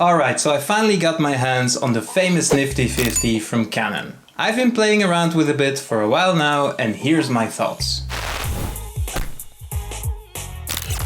Alright, so I finally got my hands on the famous Nifty 50 from Canon. I've been playing around with it a bit for a while now, and here's my thoughts.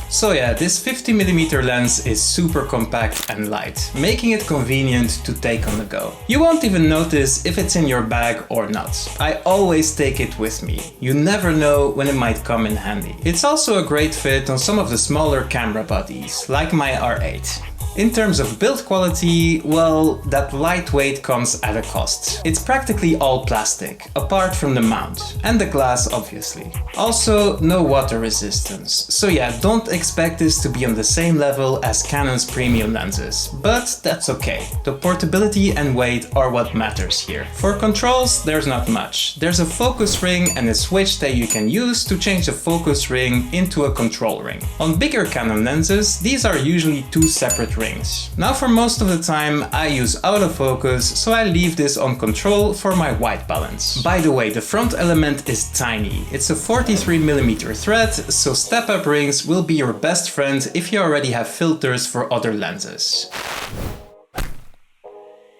So yeah, this 50mm lens is super compact and light, making it convenient to take on the go. You won't even notice if it's in your bag or not. I always take it with me. You never know when it might come in handy. It's also a great fit on some of the smaller camera bodies, like my R8. In terms of build quality, well, that lightweight comes at a cost. It's practically all plastic, apart from the mount, and the glass obviously. Also, no water resistance, so yeah, don't expect this to be on the same level as Canon's premium lenses, but that's okay. The portability and weight are what matters here. For controls, there's not much. There's a focus ring and a switch that you can use to change the focus ring into a control ring. On bigger Canon lenses, these are usually two separate rings. Now for most of the time I use autofocus, so I leave this on control for my white balance. By the way, the front element is tiny. It's a 43mm thread, so step-up rings will be your best friend if you already have filters for other lenses.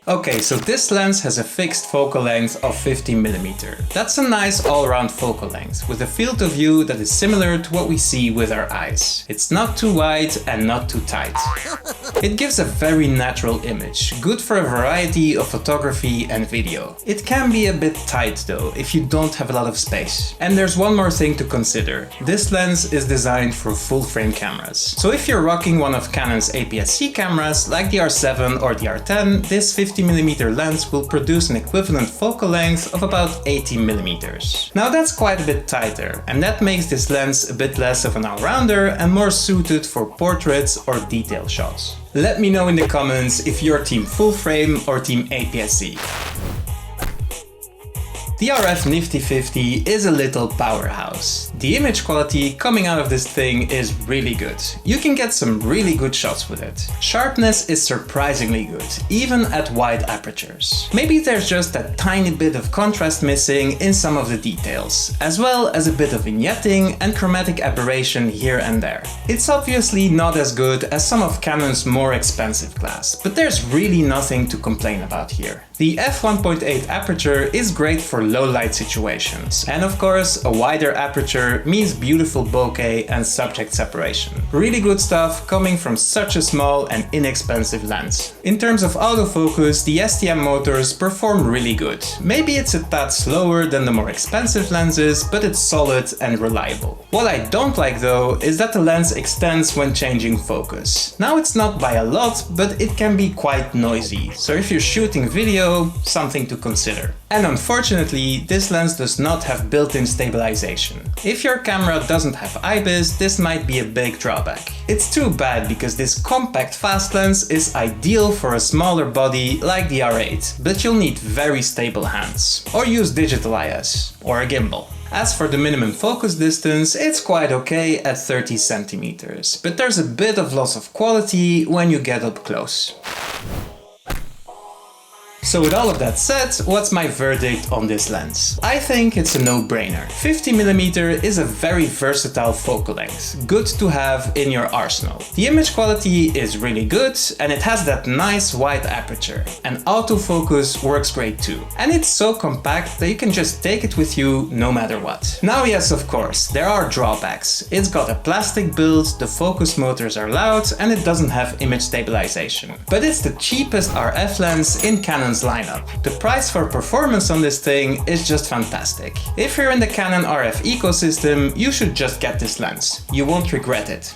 Okay, so this lens has a fixed focal length of 50mm. That's a nice all-round focal length, with a field of view that is similar to what we see with our eyes. It's not too wide and not too tight. It gives a very natural image, good for a variety of photography and video. It can be a bit tight though, if you don't have a lot of space. And there's one more thing to consider. This lens is designed for full-frame cameras. So if you're rocking one of Canon's APS-C cameras, like the R7 or the R10, this 50mm lens will produce an equivalent focal length of about 80mm. Now that's quite a bit tighter, and that makes this lens a bit less of an all-rounder and more suited for portraits or detail shots. Let me know in the comments if you're team full frame or team APS-C. The RF Nifty 50 is a little powerhouse. The image quality coming out of this thing is really good. You can get some really good shots with it. Sharpness is surprisingly good, even at wide apertures. Maybe there's just a tiny bit of contrast missing in some of the details, as well as a bit of vignetting and chromatic aberration here and there. It's obviously not as good as some of Canon's more expensive glass, but there's really nothing to complain about here. The f1.8 aperture is great for low light situations, and of course a wider aperture means beautiful bokeh and subject separation. Really good stuff coming from such a small and inexpensive lens. In terms of autofocus, the STM motors perform really good. Maybe it's a tad slower than the more expensive lenses, but it's solid and reliable. What I don't like though is that the lens extends when changing focus. Now it's not by a lot, but it can be quite noisy, so if you're shooting video, something to consider. And unfortunately, this lens does not have built-in stabilization. If your camera doesn't have IBIS, this might be a big drawback. It's too bad because this compact fast lens is ideal for a smaller body like the R8, but you'll need very stable hands. Or use digital IS, or a gimbal. As for the minimum focus distance, it's quite okay at 30 centimeters, but there's a bit of loss of quality when you get up close. So with all of that said, what's my verdict on this lens? I think it's a no-brainer. 50mm is a very versatile focal length, good to have in your arsenal. The image quality is really good, and it has that nice wide aperture. And autofocus works great too. And it's so compact that you can just take it with you no matter what. Now yes, of course, there are drawbacks. It's got a plastic build, the focus motors are loud, and it doesn't have image stabilization. But it's the cheapest RF lens in Canon's lineup. The price for performance on this thing is just fantastic. If you're in the Canon RF ecosystem, you should just get this lens. You won't regret it.